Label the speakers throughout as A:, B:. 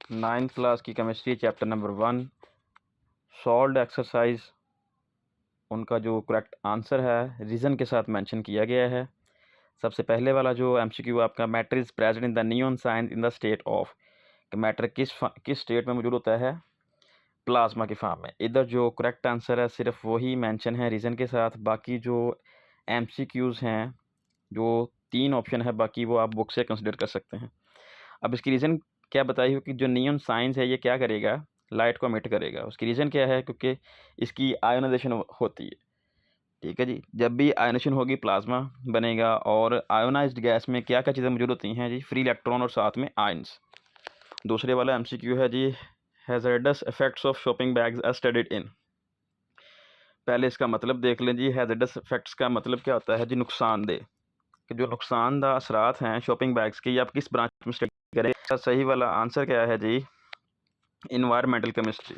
A: 9th class की chemistry chapter number 1 solved exercise, उनका जो करेक्ट आंसर है रीज़न के साथ मेंशन किया गया है। सबसे पहले वाला जो एमसीक्यू आपका, matter is present in the neon science in the state of, कि मैटर किस स्टेट में मौजूद होता है, प्लाज्मा की फॉर्म में। इधर जो करेक्ट आंसर है सिर्फ वही मेंशन है रीज़न के साथ, बाकी जो एमसीक्यूज़ हैं, जो 3 ऑप्शन है बाकी वो आप बुक से कंसिडर कर सकते हैं। अब इसकी रीज़न क्या बताई हो कि जो नियॉन साइंस है ये क्या करेगा, लाइट को एमिट करेगा। उसकी रीज़न क्या है, क्योंकि इसकी आयोनाइजेशन होती है। ठीक है जी, जब भी आयोनाइजेशन होगी प्लाज्मा बनेगा, और आयोनाइज्ड गैस में क्या क्या चीज़ें मौजूद होती हैं जी, फ्री इलेक्ट्रॉन और साथ में आयंस। दूसरे वाला एमसीक्यू है जी, hazardous effects of shopping bags as studied in. पहले इसका मतलब देख लें जी, हैज़ार्डस इफेक्ट्स का मतलब क्या होता है जी, नुकसानदेह। कि जो नुकसानदा असरात हैं शॉपिंग बैग्स के, ये आप किस ब्रांच में स्टडी करें। इसका सही वाला आंसर क्या है जी, इन्वायरमेंटल केमिस्ट्री।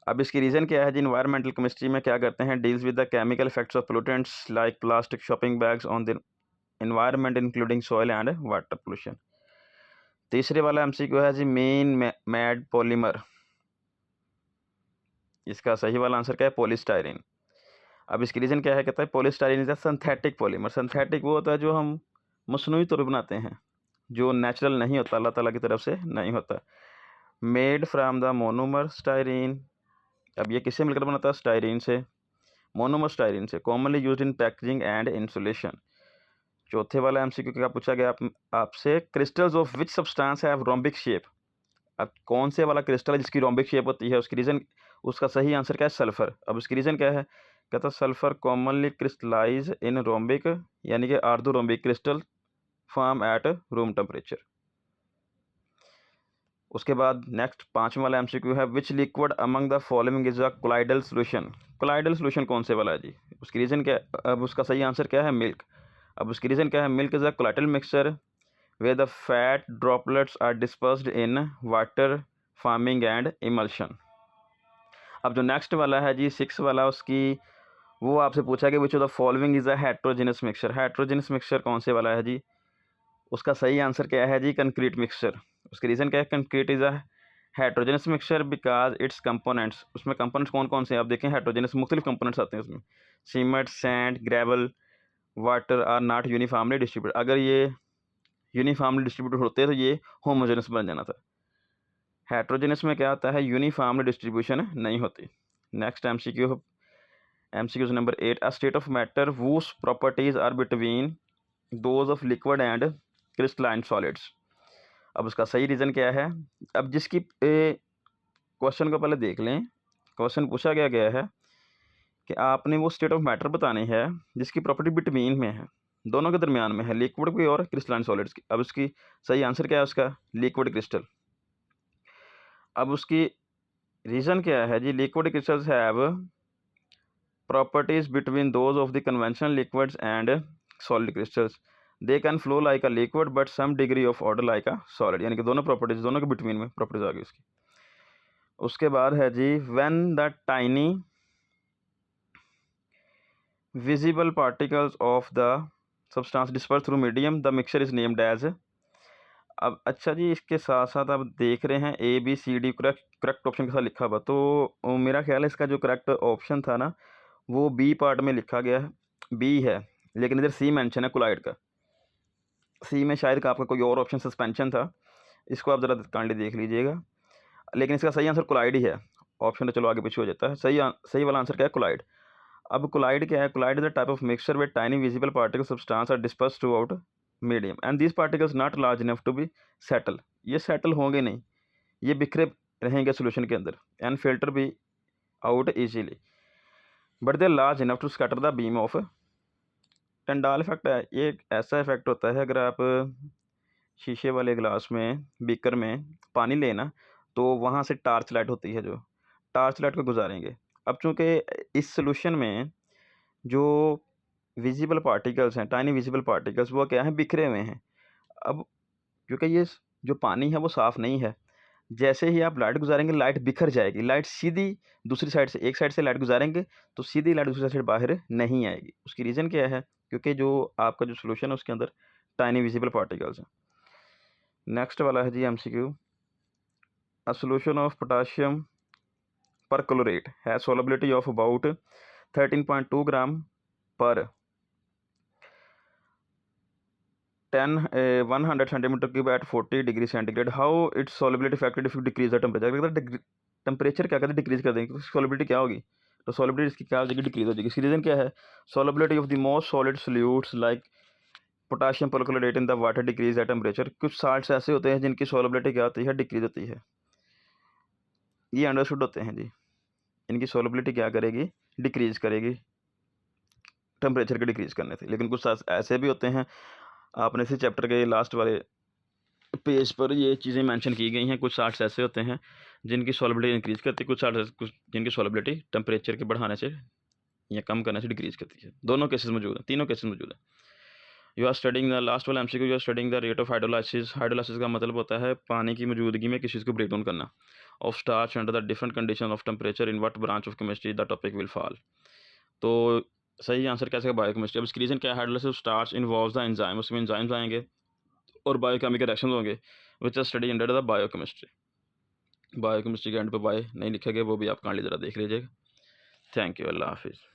A: अब इसकी रीज़न क्या है जी, इन्वायरमेंटल केमिस्ट्री में क्या करते हैं, deals with the chemical effects of pollutants like plastic shopping bags on the environment including soil and water pollution. तीसरे वाला एमसीक्यू है जी, मेन मैड पॉलीमर। इसका सही वाला आंसर क्या है, पॉलीस्टायरीन। अब इसकी रीज़न क्या है, कहता है polystyrene is a synthetic polymer. Synthetic वो होता है जो हम मसनूई तौर पर बनाते हैं, जो नेचुरल नहीं होता, अल्लाह ताला की तरफ से नहीं होता। Made from the monomer styrene. अब ये किससे मिलकर बनाता है, स्टायरीन से, मोनोमर स्टायरीन से। Commonly used in packaging and insulation. चौथे वाला एमसीक्यू क्या पूछा गया आपसे, crystals of which substance have rhombic shape. अब कौन से वाला क्रिस्टल है जिसकी रोम्बिक शेप होती है, उसकी रीज़न, उसका सही आंसर क्या है, सल्फर। अब उसकी रीज़न क्या है, कहता है sulphur commonly crystallize in rhombic, यानी कि orthorhombic crystal form at room temperature. उसके बाद नेक्स्ट पाँचवा वाला एमसीक्यू है, which liquid among the following is a colloidal solution. Colloidal solution कौन से वाला है जी, उसकी रीज़न क्या है, अब उसका सही आंसर क्या है, मिल्क। अब उसकी रीज़न क्या है, milk is a colloidal mixture where the fat droplets are dispersed in water farming and emulsion। अब जो नेक्स्ट वाला है जी, 6 वाला, उसकी वो आपसे पूछा कि which of the following is a heterogeneous mixture. Heterogeneous mixture कौन से वाला है जी, उसका सही आंसर क्या है जी, कंक्रीट मिक्सचर। उसकी रीज़न क्या है, concrete is a heterogeneous mixture because it's components, उसमें कंपोनेंट्स कौन कौन से हैं आप देखें, हेट्रोजेनस मुख्तलिफ कंपोनेंट्स आते हैं उसमें। Cement, sand, gravel, water are not uniformly distributed. अगर ये यूनिफॉर्मली डिस्ट्रीब्यूटेड होते तो ये होमोजेनस बन जाना था। हेट्रोजेनस में क्या होता है, यूनिफॉर्मली डिस्ट्रीब्यूशन नहीं होती। Next MCQ number 8, a state of matter whose properties are between those of liquid and crystalline solids. अब उसका सही रीज़न क्या है, अब जिसकी क्वेश्चन को पहले देख लें। क्वेश्चन पूछा गया है कि आपने वो स्टेट ऑफ मैटर बतानी है जिसकी प्रॉपर्टी बिटवीन में है, दोनों के दरमियान में है, लिक्विड की और क्रिस्टलाइन सॉलिड्स की। अब उसकी सही आंसर क्या है, उसका लिक्विड क्रिस्टल। अब उसकी रीज़न क्या है जी, liquid crystals have properties between those of the conventional liquids and solid crystals. They can flow like a liquid but some degree of order like a solid, यानी कि दोनों प्रॉपर्टीज, दोनों के बिटवीन में प्रॉपर्टीज आ गई उसकी। उसके बाद है जी, when the tiny visible particles of the substance disperse through medium the mixture is named as. अब अच्छा जी, इसके साथ साथ आप देख रहे हैं ABCD करेक्ट ऑप्शन के साथ लिखा हुआ, तो मेरा ख्याल है इसका जो करेक्ट ऑप्शन था ना वो बी पार्ट में लिखा गया है, बी है, लेकिन इधर सी मेंशन है कोलाइड का। सी में शायद का आपका कोई और ऑप्शन सस्पेंशन था, इसको आप ज़रा काइंडली देख लीजिएगा, लेकिन इसका सही आंसर कोलाइड ही है। ऑप्शन तो चलो आगे पीछे हो जाता है, सही वाला आंसर क्या है, कोलाइड। अब कोलाइड क्या है, colloid is the type of mixture with tiny visible particle substance are dispersed throughout medium and these particles not large enough to be settle. ये सेटल होंगे नहीं, ये बिखरे रहेंगे सोल्यूशन के अंदर, एंड फिल्टर भी out easily, but they large enough to scatter the beam of. Tyndall effect है, ये एक ऐसा इफेक्ट होता है, अगर आप शीशे वाले ग्लास में, बीकर में पानी लेना, तो वहाँ से टार्च लाइट होती है, जो टार्च लाइट को गुजारेंगे। अब चूँकि इस सोल्यूशन में जो विजिबल पार्टिकल्स हैं, टाइनी विजिबल पार्टिकल्स, वो क्या हैं, बिखरे हुए हैं। अब क्योंकि ये जो पानी है वो साफ़ नहीं है, जैसे ही आप लाइट गुजारेंगे लाइट बिखर जाएगी, लाइट सीधी दूसरी साइड से, एक साइड से लाइट गुजारेंगे तो सीधी लाइट दूसरी साइड से बाहर नहीं आएगी। उसकी रीज़न क्या है, क्योंकि जो आपका जो सोल्यूशन है उसके अंदर टाइनी विजिबल पार्टिकल्स हैं। नेक्स्ट वाला है जी MCQ, a solution of potassium perchlorate has solubility of about 13.2 gram per 100 centimeter cube at 40 degree centigrade. How its solubility factor if you decrease the temperature? अगर temperature क्या कहते हैं decrease कर देंगे, solubility क्या होगी, तो सॉलिबिलिटी इसकी क्या हो जाएगी, डिक्रीज हो जाएगी। इसकी रीज़न क्या है, solubility of the most solid solutes like potassium perchlorate in the water decrease at temperature. कुछ साल्ट्स ऐसे होते हैं जिनकी सॉलिबिलिटी क्या होती है, डिक्रीज होती है। ये अंडरस्टूड होते हैं जी, इनकी सॉलिबिलिटी क्या करेगी, डिक्रीज करेगी टेम्परेचर के डिक्रीज करने से। लेकिन कुछ ऐसे भी होते हैं, आपने इसी चैप्टर के लास्ट वाले पेज पर ये चीज़ें मेंशन की गई हैं। कुछ साल्ट्स ऐसे होते हैं जिनकी सॉलिबिलिटी इंक्रीज करती है, कुछ साल्ट्स कुछ जिनकी सॉलिबिलिटी टेम्परेचर के बढ़ाने से या कम करने से डिक्रीज करती है। दोनों केसेस मौजूद हैं, तीनों केसेस मौजूद हैं। You are studying the last वाला MCQ, you are studying the rate of hydrolysis. Hydrolysis का मतलब होता है पानी की मौजूदगी में किसी चीज़ को ब्रेक डाउन करना। Of starch under the different condition of temperature in what branch of chemistry the topic will fall. तो सही आंसर कैसे है, बायोकेमिस्ट्री। अब इसकी रीजन क्या है, hydrolysis starch involves the enzyme, उसमें एंजाइम्स आएंगे और बायोकेमिकल रिएक्शन होंगे which are study under the biochemistry. Biochemistry के एंड पे बायो नहीं लिखा गया, वो भी आप काइंडली ज़रा देख लीजिएगा। थैंक यू, अल्लाह हाफिज़।